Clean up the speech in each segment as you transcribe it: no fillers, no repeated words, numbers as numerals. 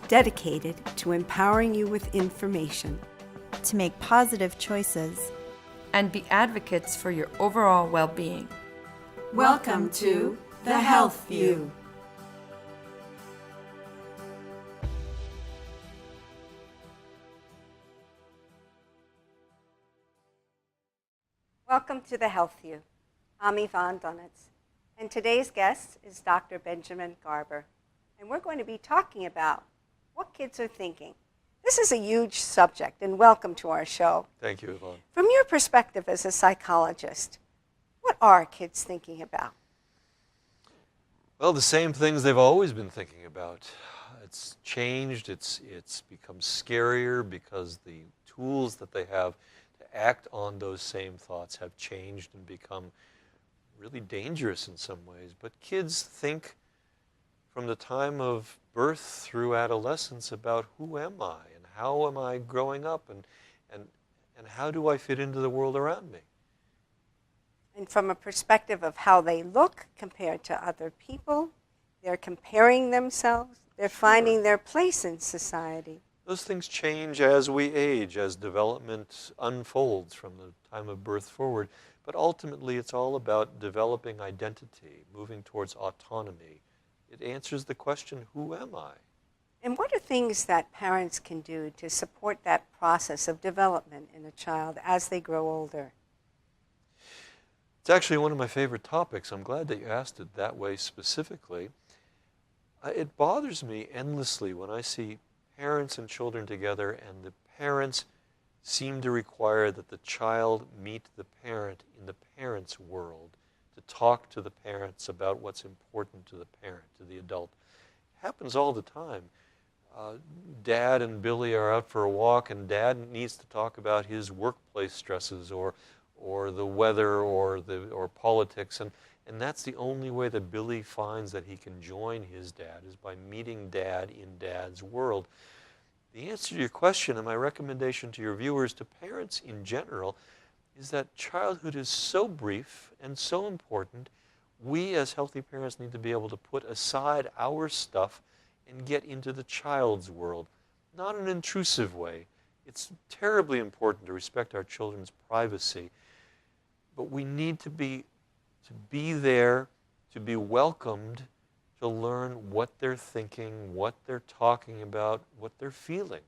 dedicated to empowering you with information to make positive choices and be advocates for your overall well-being. Welcome to The Health View. Welcome to The Health View. I'm Yvonne Dunetz, and today's guest is Dr. Benjamin Garber, and we're going to be talking about what kids are thinking. This is a huge subject, and welcome to our show. Thank you, Yvonne. From your perspective as a psychologist, what are kids thinking about? Well, the same things they've always been thinking about. It's changed, it's become scarier because the tools that they have to act on those same thoughts have changed and become really dangerous in some ways. But kids think from the time of birth through adolescence about who am I and how am I growing up and how do I fit into the world around me. And from a perspective of how they look compared to other people, they're comparing themselves, they're finding their place in society. Those things change as we age, as development unfolds from the time of birth forward. But ultimately, it's all about developing identity, moving towards autonomy. It answers the question, who am I? And what are things that parents can do to support that process of development in a child as they grow older? It's actually one of my favorite topics. I'm glad that you asked it that way specifically. It bothers me endlessly when I see parents and children together and the parents seem to require that the child meet the parent in the parent's world, to talk to the parents about what's important to the parent, to the adult. It happens all the time. Dad and Billy are out for a walk and Dad needs to talk about his workplace stresses or the weather or politics, and that's the only way that Billy finds that he can join his dad is by meeting Dad in Dad's world. The answer to your question and my recommendation to your viewers, to parents in general, is that childhood is so brief and so important. We as healthy parents need to be able to put aside our stuff and get into the child's world, not in an intrusive way. It's terribly important to respect our children's privacy, but we need to be there, to be welcomed, to learn what they're thinking, what they're talking about, what they're feeling.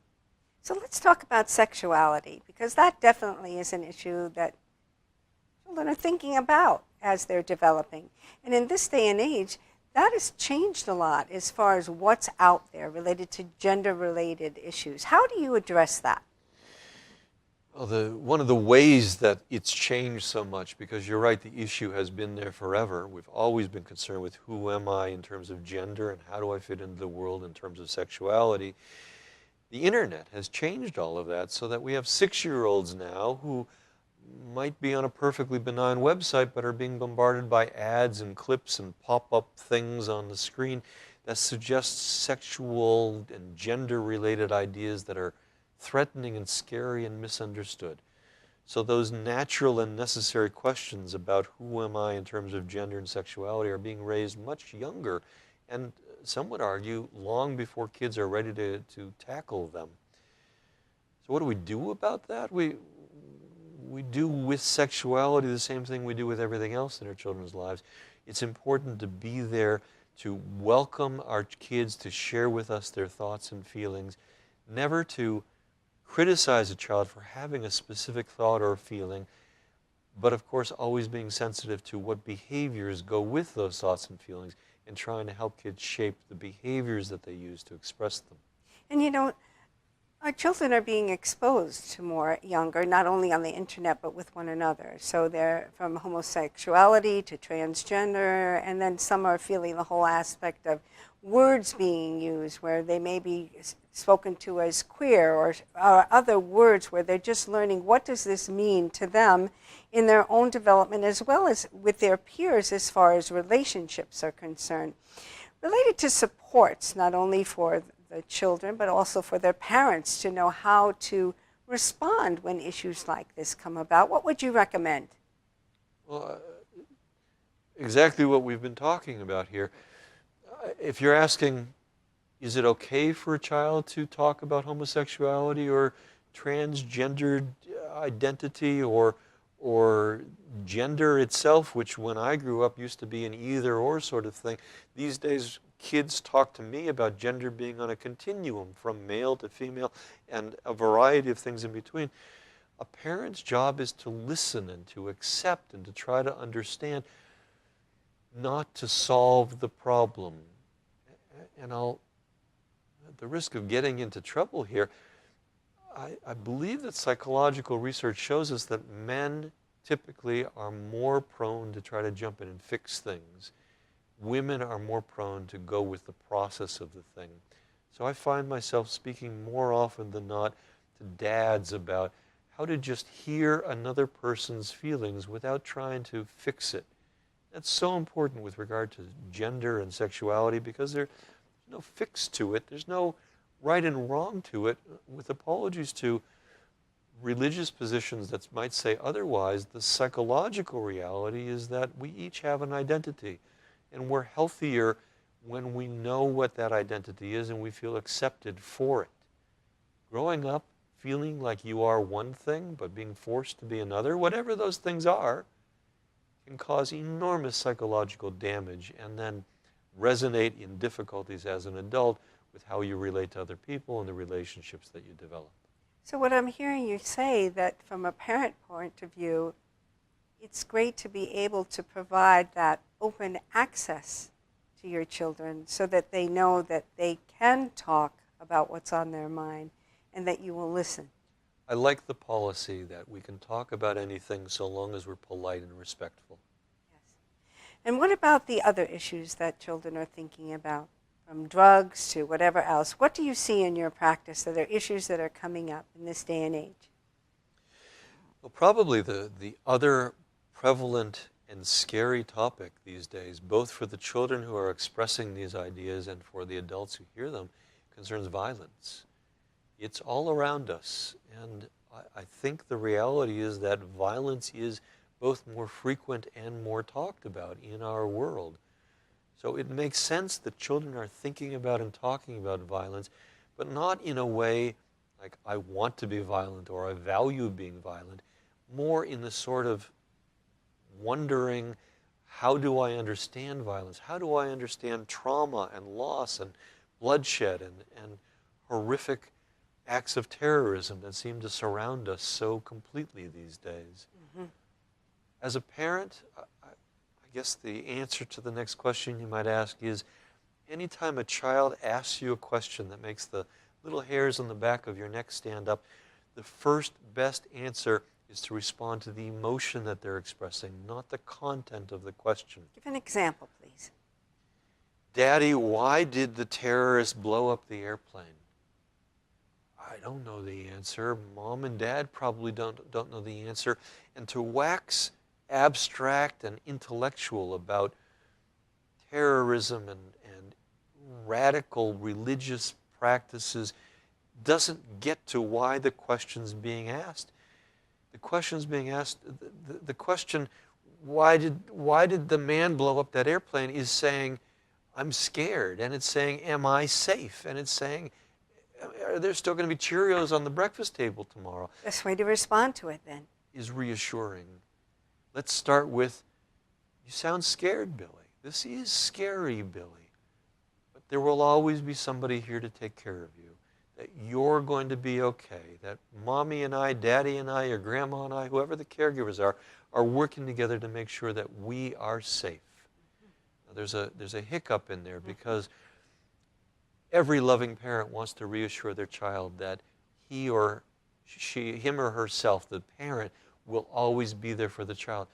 So let's talk about sexuality, because that definitely is an issue that children are thinking about as they're developing. And in this day and age, that has changed a lot as far as what's out there related to gender-related issues. How do you address that? Well, one of the ways that it's changed so much, because you're right, the issue has been there forever. We've always been concerned with who am I in terms of gender and how do I fit into the world in terms of sexuality. The internet has changed all of that so that we have 6-year-olds now who might be on a perfectly benign website but are being bombarded by ads and clips and pop-up things on the screen that suggest sexual and gender-related ideas that are threatening and scary and misunderstood. So those natural and necessary questions about who am I in terms of gender and sexuality are being raised much younger, and some would argue long before kids are ready to tackle them. So what do we do about that? We do with sexuality the same thing we do with everything else in our children's lives. It's important to be there to welcome our kids to share with us their thoughts and feelings, never to criticize a child for having a specific thought or feeling, but of course always being sensitive to what behaviors go with those thoughts and feelings and trying to help kids shape the behaviors that they use to express them. And you know, our children are being exposed to more younger, not only on the internet, but with one another. So they're from homosexuality to transgender, and then some are feeling the whole aspect of words being used where they may be spoken to as queer or other words where they're just learning what does this mean to them in their own development as well as with their peers as far as relationships are concerned. Related to supports, not only for the children, but also for their parents to know how to respond when issues like this come about. What would you recommend? Well, exactly what we've been talking about here. If you're asking is it okay for a child to talk about homosexuality or transgendered identity or gender itself, which when I grew up used to be an either or sort of thing. These days, kids talk to me about gender being on a continuum from male to female and a variety of things in between. A parent's job is to listen and to accept and to try to understand, not to solve the problem. And I'll, at the risk of getting into trouble here, I believe that psychological research shows us that men typically are more prone to try to jump in and fix things. Women are more prone to go with the process of the thing. So I find myself speaking more often than not to dads about how to just hear another person's feelings without trying to fix it. That's so important with regard to gender and sexuality, because there's no fix to it. There's no right and wrong to it. With apologies to religious positions that might say otherwise, the psychological reality is that we each have an identity, and we're healthier when we know what that identity is and we feel accepted for it. Growing up feeling like you are one thing but being forced to be another, whatever those things are, can cause enormous psychological damage and then resonate in difficulties as an adult with how you relate to other people and the relationships that you develop. So what I'm hearing you say, that from a parent point of view, it's great to be able to provide that open access to your children so that they know that they can talk about what's on their mind and that you will listen. I like the policy that we can talk about anything so long as we're polite and respectful. Yes. And what about the other issues that children are thinking about, from drugs to whatever else? What do you see in your practice that are issues that are coming up in this day and age? Well, probably the other prevalent and scary topic these days, both for the children who are expressing these ideas and for the adults who hear them, concerns violence. It's all around us, and I think the reality is that violence is both more frequent and more talked about in our world. So it makes sense that children are thinking about and talking about violence, but not in a way like I want to be violent or I value being violent, more in the sort of wondering, how do I understand violence? How do I understand trauma and loss and bloodshed and horrific acts of terrorism that seem to surround us so completely these days? Mm-hmm. As a parent, I guess the answer to the next question you might ask is, anytime a child asks you a question that makes the little hairs on the back of your neck stand up, the first best answer is to respond to the emotion that they're expressing, not the content of the question. Give an example, please. Daddy, why did the terrorists blow up the airplane? I don't know the answer. Mom and Dad probably don't know the answer. And to wax abstract and intellectual about terrorism and radical religious practices doesn't get to why the question's being asked. The question's being asked, the question, why did the man blow up that airplane, is saying, I'm scared, and it's saying, am I safe? And it's saying, are there still going to be Cheerios on the breakfast table tomorrow? Best way to respond to it then is reassuring. Let's start with, you sound scared, Billy. This is scary, Billy. But there will always be somebody here to take care of you. That you're going to be okay. That mommy and I, daddy and I, your grandma and I, whoever the caregivers are working together to make sure that we are safe. Now, there's a hiccup in there, because every loving parent wants to reassure their child that him or herself, the parent, will always be there for the child.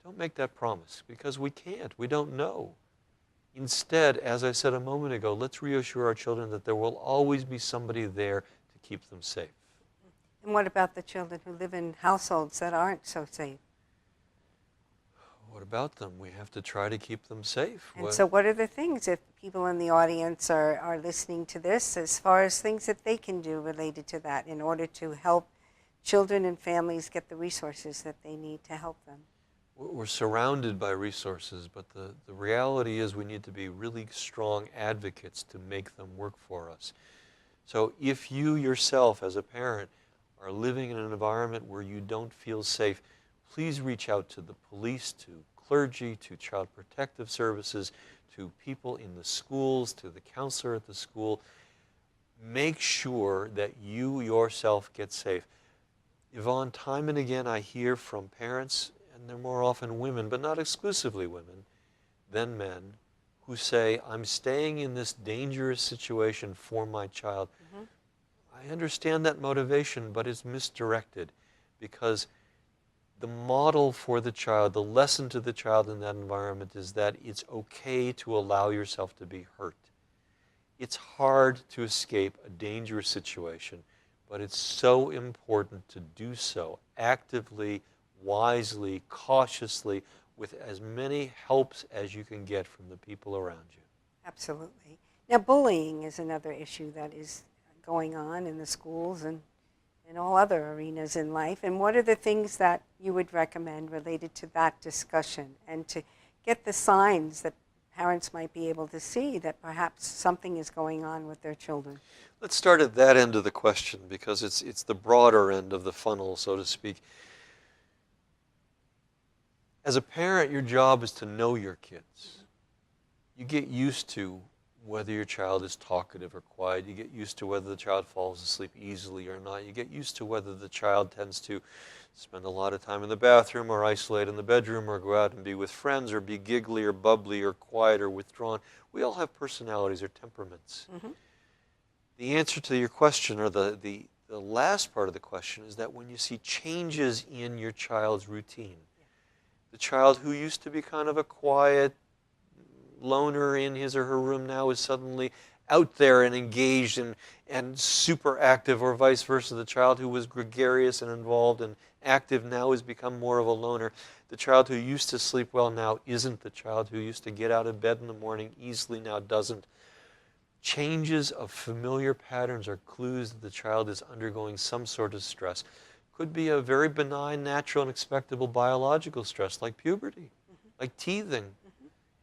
Don't make that promise, because we can't. We don't know. Instead, as I said a moment ago, let's reassure our children that there will always be somebody there to keep them safe. And what about the children who live in households that aren't so safe? What about them? We have to try to keep them safe. And so what are the things, if people in the audience are listening to this, as far as things that they can do related to that in order to help children and families get the resources that they need to help them? we're surrounded by resources, but the reality is we need to be really strong advocates to make them work for us. So if you yourself as a parent are living in an environment where you don't feel safe, please reach out to the police, to clergy, to child protective services, to people in the schools, to the counselor at the school. Make sure that you yourself get safe. Yvonne, time and again I hear from parents, and they're more often women, but not exclusively women, than men, who say, I'm staying in this dangerous situation for my child. I understand that motivation, but it's misdirected, because the model for the child, the lesson to the child in that environment is that it's okay to allow yourself to be hurt. It's hard to escape a dangerous situation, but it's so important to do so actively, wisely, cautiously, with as many helps as you can get from the people around you. Absolutely. Now, bullying is another issue that is going on in the schools and in all other arenas in life. And what are the things that you would recommend related to that discussion, and to get the signs that parents might be able to see that perhaps something is going on with their children? Let's start at that end of the question, because it's the broader end of the funnel, so to speak. As a parent, your job is to know your kids. You get used to whether your child is talkative or quiet. You get used to whether the child falls asleep easily or not. You get used to whether the child tends to spend a lot of time in the bathroom or isolate in the bedroom or go out and be with friends or be giggly or bubbly or quiet or withdrawn. We all have personalities or temperaments. The answer to your question, or the last part of the question, is that when you see changes in your child's routine, the child who used to be kind of a quiet loner in his or her room now is suddenly out there and engaged and super active, or vice versa. The child who was gregarious and involved and active now has become more of a loner. The child who used to sleep well now isn't. The child who used to get out of bed in the morning easily now doesn't. Changes of familiar patterns are clues that the child is undergoing some sort of stress. Could be a very benign, natural, and expectable biological stress like puberty, like teething.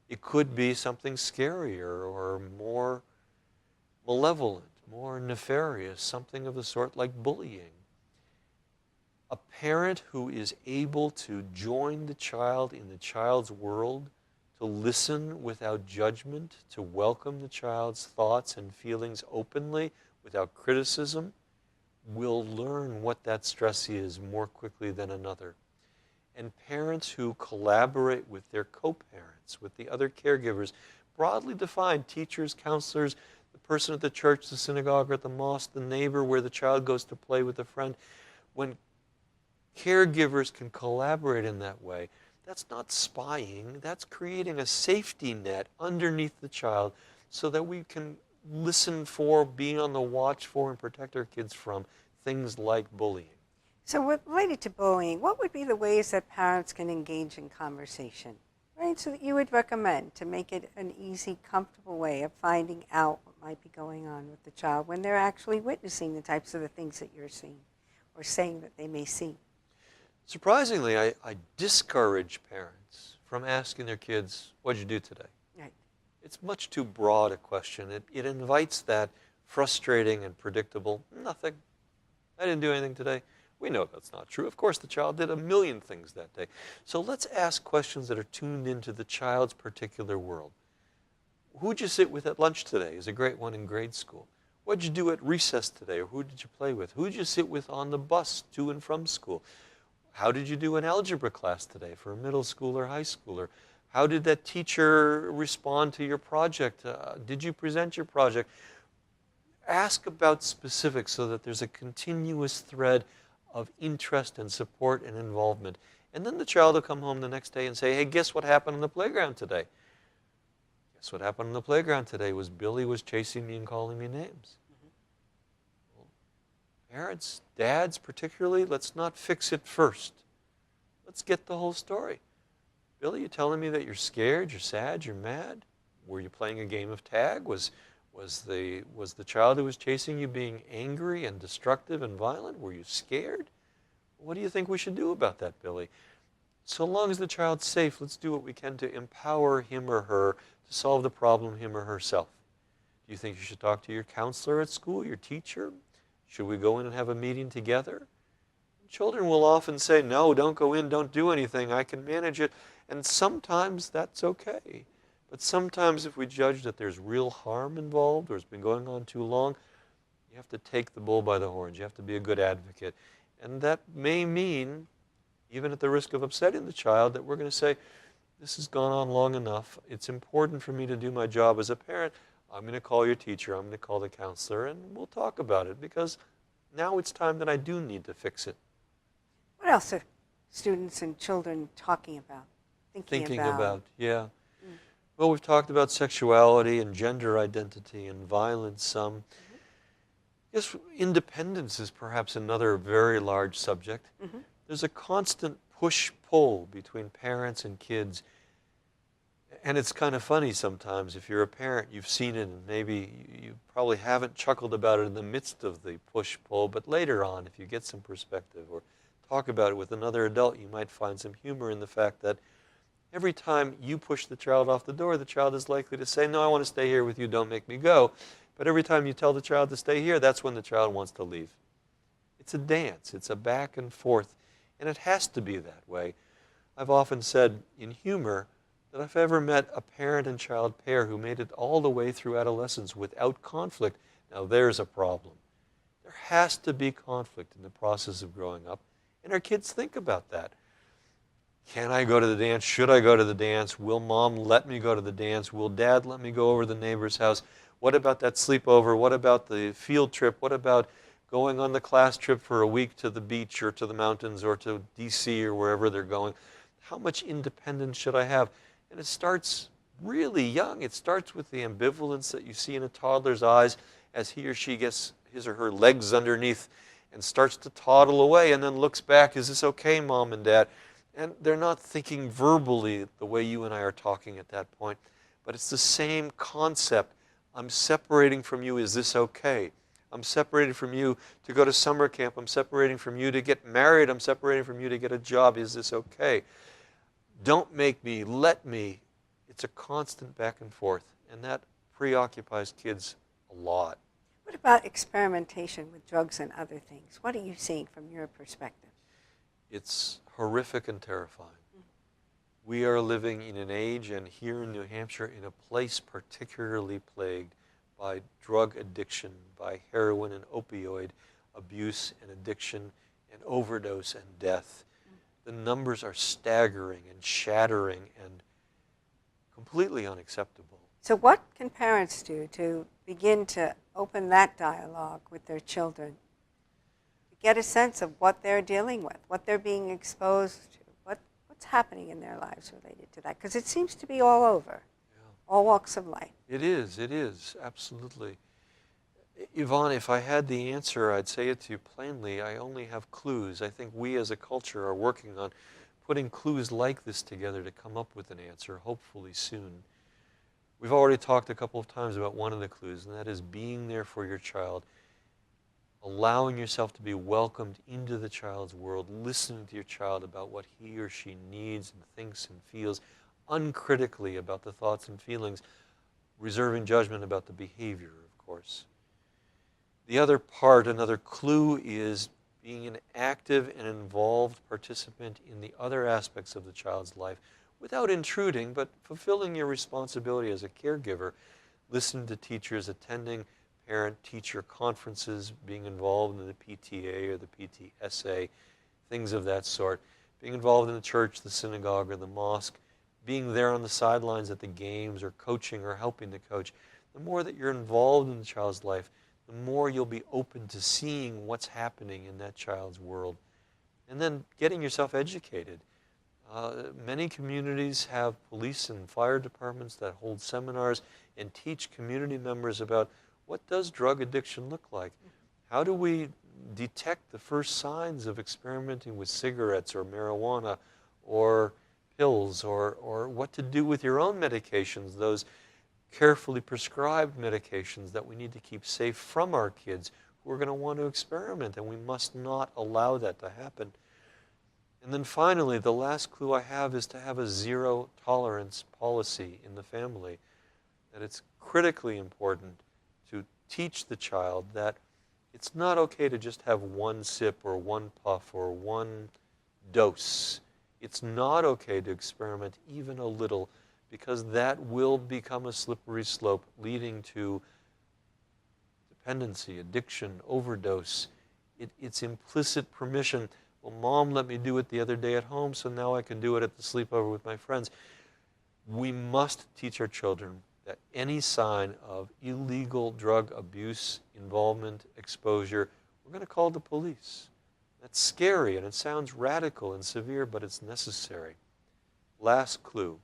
It could be something scarier or more malevolent, more nefarious, something of the sort like bullying. A parent who is able to join the child in the child's world, to listen without judgment, to welcome the child's thoughts and feelings openly without criticism, will learn what that stress is more quickly than another. And parents who collaborate with their co-parents, with the other caregivers, broadly defined, teachers, counselors, the person at the church, the synagogue, or at the mosque, the neighbor where the child goes to play with a friend. When caregivers can collaborate in that way, that's not spying, that's creating a safety net underneath the child so that we can listen for, be on the watch for, and protect our kids from things like bullying. So related to bullying, what would be the ways that parents can engage in conversation, right? So that you would recommend to make it an easy, comfortable way of finding out what might be going on with the child when they're actually witnessing the types of the things that you're seeing or saying that they may see. Surprisingly, I discourage parents from asking their kids, what'd you do today? Right. It's much too broad a question. It invites that frustrating and predictable, nothing. I didn't do anything today. We know that's not true. Of course, the child did a million things that day. So let's ask questions that are tuned into the child's particular world. Who'd you sit with at lunch today is a great one in grade school. What'd you do at recess today, or who did you play with? Who'd you sit with on the bus to and from school? How did you do in algebra class today for a middle school or high schooler? How did that teacher respond to your project? Did you present your project? Ask about specifics so that there's a continuous thread of interest and support and involvement. And then the child will come home the next day and say, hey, guess what happened on the playground today? Guess what happened on the playground today was Billy was chasing me and calling me names. Well, parents, dads particularly, let's not fix it first. Let's get the whole story. Billy, you telling me that you're scared, you're sad, you're mad? Were you playing a game of tag? Was the child who was chasing you being angry and destructive and violent? Were you scared? What do you think we should do about that, Billy? So long as the child's safe, let's do what we can to empower him or her to solve the problem him or herself. Do you think you should talk to your counselor at school, your teacher? Should we go in and have a meeting together? Children will often say, no, don't go in, don't do anything, I can manage it. And sometimes that's okay. But sometimes if we judge that there's real harm involved or it's been going on too long, you have to take the bull by the horns. You have to be a good advocate. And that may mean, even at the risk of upsetting the child, that we're going to say, this has gone on long enough. It's important for me to do my job as a parent. I'm going to call your teacher. I'm going to call the counselor, and we'll talk about it because now it's time that I do need to fix it. What else are students and children talking about, thinking about? Yeah. Well, we've talked about sexuality and gender identity and violence. Yes, independence is perhaps another very large subject. There's a constant push-pull between parents and kids. And it's kind of funny sometimes. If you're a parent, you've seen it, and maybe you probably haven't chuckled about it in the midst of the push-pull, but later on, if you get some perspective or talk about it with another adult, you might find some humor in the fact that every time you push the child off the door, the child is likely to say, no, I want to stay here with you, don't make me go. But every time you tell the child to stay here, that's when the child wants to leave. It's a dance. It's a back and forth. And it has to be that way. I've often said in humor that if I ever met a parent and child pair who made it all the way through adolescence without conflict, now there's a problem. There has to be conflict in the process of growing up. And our kids think about that. Can I go to the dance? Should I go to the dance? Will mom let me go to the dance? Will dad let me go over to the neighbor's house? What about that sleepover? What about the field trip? What about going on the class trip for a week to the beach or to the mountains or to DC or wherever they're going? How much independence should I have? And it starts really young. It starts with the ambivalence that you see in a toddler's eyes as he or she gets his or her legs underneath and starts to toddle away and then looks back, is this okay, mom and dad? And they're not thinking verbally the way you and I are talking at that point, but it's the same concept. I'm separating from you, is this okay? I'm separated from you to go to summer camp. I'm separating from you to get married. I'm separating from you to get a job. Is this okay? Don't make me, let me. It's a constant back and forth, and that preoccupies kids a lot. What about experimentation with drugs and other things? What are you seeing from your perspective? It's horrific and terrifying. We are living in an age, and here in New Hampshire, in a place particularly plagued by drug addiction, by heroin and opioid abuse and addiction and overdose and death. The numbers are staggering and shattering and completely unacceptable. So what can parents do to begin to open that dialogue with their children? To get a sense of what they're dealing with, what they're being exposed to, what's happening in their lives related to that? Because it seems to be all over, all walks of life. It is, absolutely. Yvonne, if I had the answer, I'd say it to you plainly. I only have clues. I think we as a culture are working on putting clues like this together to come up with an answer, hopefully soon. We've already talked a couple of times about one of the clues, and that is being there for your child, allowing yourself to be welcomed into the child's world, listening to your child about what he or she needs and thinks and feels, uncritically about the thoughts and feelings, reserving judgment about the behavior, of course. The other part, another clue, is being an active and involved participant in the other aspects of the child's life without intruding, but fulfilling your responsibility as a caregiver, listening to teachers, attending parent-teacher conferences, being involved in the PTA or the PTSA, things of that sort, being involved in the church, the synagogue, or the mosque, being there on the sidelines at the games or coaching or helping to coach. The more that you're involved in the child's life, the more you'll be open to seeing what's happening in that child's world. And then getting yourself educated. Many communities have police and fire departments that hold seminars and teach community members about what does drug addiction look like? How do we detect the first signs of experimenting with cigarettes or marijuana or pills, or what to do with your own medications, those carefully prescribed medications that we need to keep safe from our kids who are going to want to experiment, and we must not allow that to happen. And then finally, the last clue I have is to have a zero tolerance policy in the family. That it's critically important to teach the child that it's not okay to just have one sip or one puff or one dose. It's not okay to experiment even a little, because that will become a slippery slope leading to dependency, addiction, overdose. It's implicit permission. Well, Mom let me do it the other day at home, so now I can do it at the sleepover with my friends. We must teach our children that any sign of illegal drug abuse, involvement, exposure, we're going to call the police. That's scary, and it sounds radical and severe, but it's necessary. Last clue.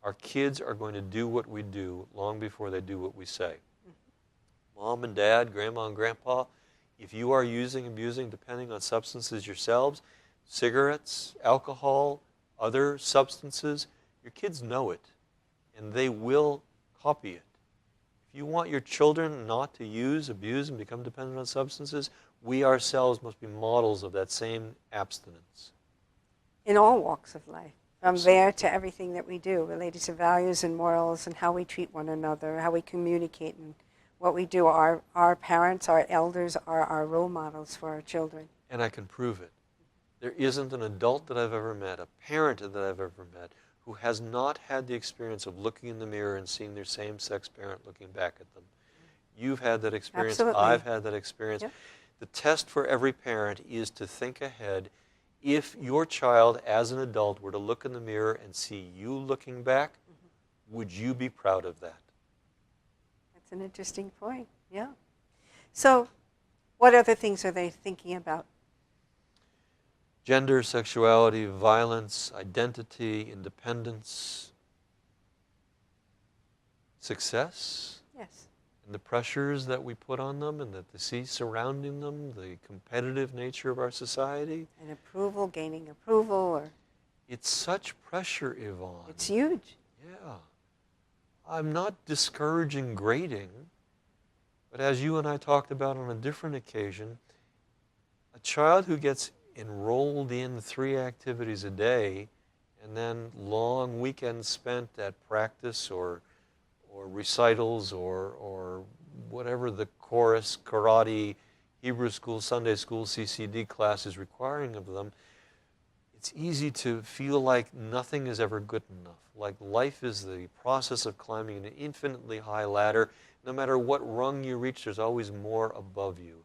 Our kids are going to do what we do long before they do what we say. Mom and Dad, Grandma and Grandpa, if you are using, abusing, depending on substances yourselves, cigarettes, alcohol, other substances, your kids know it, and they will copy it. If you want your children not to use, abuse, and become dependent on substances, we ourselves must be models of that same abstinence. In all walks of life, from there to everything that we do, related to values and morals and how we treat one another, how we communicate and what we do. Our parents, our elders are our role models for our children. And I can prove it. There isn't an adult that I've ever met, a parent that I've ever met, who has not had the experience of looking in the mirror and seeing their same-sex parent looking back at them. You've had that experience. Absolutely. I've had that experience. Yep. The test for every parent is to think ahead. If your child, as an adult, were to look in the mirror and see you looking back, would you be proud of that? That's an interesting point, yeah. So what other things are they thinking about? Gender, sexuality, violence, identity, independence, success, Yes. and the pressures that we put on them and that they see surrounding them, the competitive nature of our society. And approval, gaining approval, or It's such pressure, Yvonne. it's huge. Yeah. I'm not discouraging grading, but as you and I talked about on a different occasion, a child who gets enrolled in 3 activities a day and then long weekends spent at practice or recitals or whatever the chorus, karate, Hebrew school, Sunday school, CCD class is requiring of them, it's easy to feel like nothing is ever good enough. Like life is the process of climbing an infinitely high ladder. No matter what rung you reach, there's always more above you.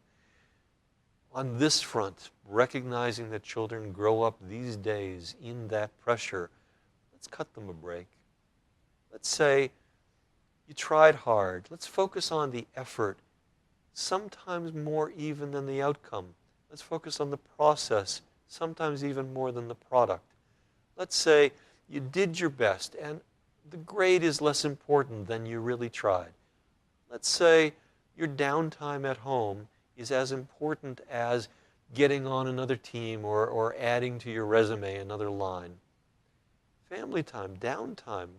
On this front, recognizing that children grow up these days in that pressure, let's cut them a break. Let's say, you tried hard. Let's focus on the effort, sometimes more even than the outcome. Let's focus on the process, sometimes even more than the product. Let's say you did your best and the grade is less important than you really tried. Let's say your downtime at home is as important as getting on another team or adding to your resume another line. Family time, downtime,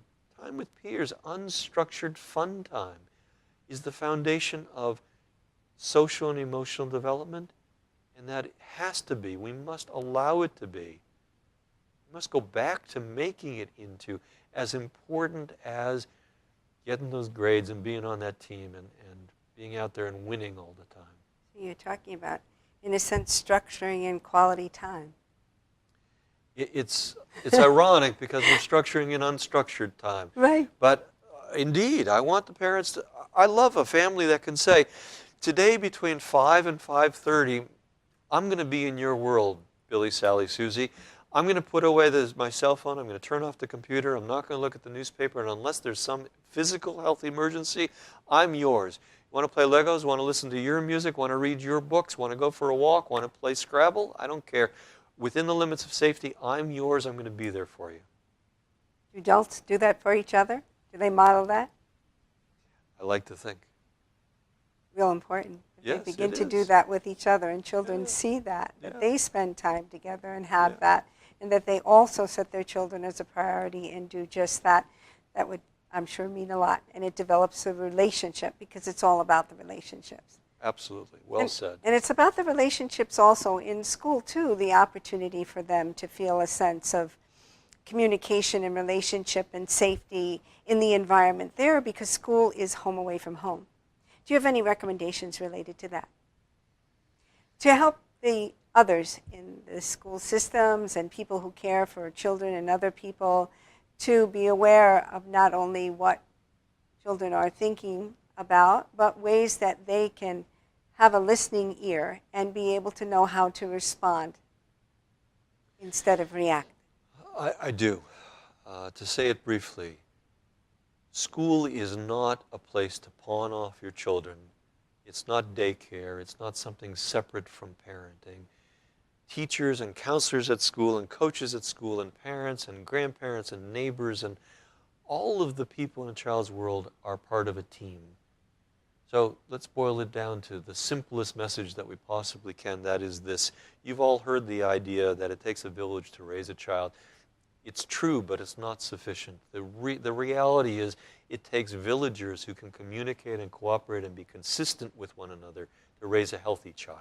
time with peers, unstructured fun time is the foundation of social and emotional development, and that has to be, we must allow it to be. We must go back to making it into as important as getting those grades and being on that team and being out there and winning all the time. So you're talking about, in a sense, structuring in quality time. It's ironic because we're structuring in unstructured time. Right. But indeed, I want the parents to, I love a family that can say, today between 5 and 5:30, I'm going to be in your world, Billy, Sally, Susie. I'm going to put away my cell phone. I'm going to turn off the computer. I'm not going to look at the newspaper. And unless there's some physical health emergency, I'm yours. Want to play Legos? Want to listen to your music? Want to read your books? Want to go for a walk? Want to play Scrabble? I don't care. Within the limits of safety, I'm yours. I'm going to be there for you. Do adults do that for each other? Do they model that? I like to think. Real important. If Yes, they begin it to do is. that with each other, and children Yeah. see that Yeah. they spend time together and have Yeah. that, and that they also set their children as a priority and do just that, that would, I'm sure, mean a lot. And it develops a relationship, because it's all about the relationships. Absolutely. Well said. And it's about the relationships also in school, too, the opportunity for them to feel a sense of communication and relationship and safety in the environment there, because school is home away from home. Do you have any recommendations related to that? To help the others in the school systems and people who care for children and other people to be aware of not only what children are thinking about, but ways that they can have a listening ear and be able to know how to respond instead of react. I do. To say it briefly, school is not a place to pawn off your children. It's not daycare. It's not something separate from parenting. Teachers and counselors at school and coaches at school and parents and grandparents and neighbors and all of the people in a child's world are part of a team. So let's boil it down to the simplest message that we possibly can. That is this. You've all heard the idea that it takes a village to raise a child. It's true, but it's not sufficient. The reality is it takes villagers who can communicate and cooperate and be consistent with one another to raise a healthy child.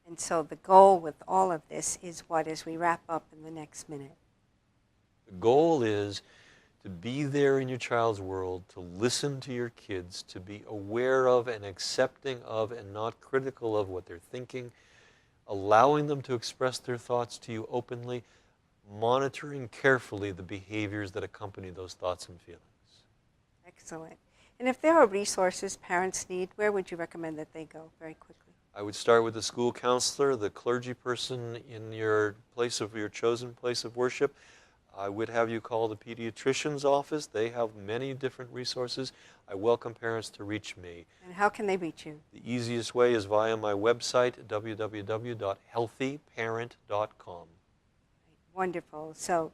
And so the goal with all of this is what, as we wrap up in the next minute? The goal is to be there in your child's world, to listen to your kids, to be aware of and accepting of and not critical of what they're thinking, allowing them to express their thoughts to you openly, monitoring carefully the behaviors that accompany those thoughts and feelings. Excellent. And if there are resources parents need, where would you recommend that they go very quickly? I would start with the school counselor, the clergy person in your chosen place of worship. I would have you call the pediatrician's office. They have many different resources. I welcome parents to reach me. And how can they reach you? The easiest way is via my website, www.healthyparent.com. Wonderful. So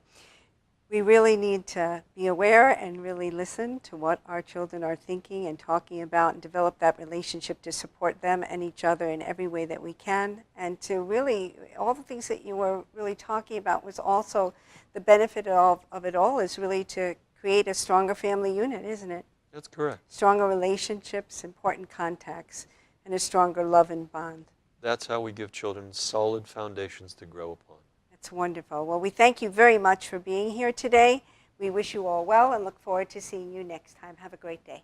we really need to be aware and really listen to what our children are thinking and talking about and develop that relationship to support them and each other in every way that we can. And to really, all the things that you were really talking about was also the benefit of it all is really to create a stronger family unit, isn't it? That's correct. Stronger relationships, important contacts, and a stronger love and bond. That's how we give children solid foundations to grow upon. That's wonderful. Well, we thank you very much for being here today. We wish you all well and look forward to seeing you next time. Have a great day.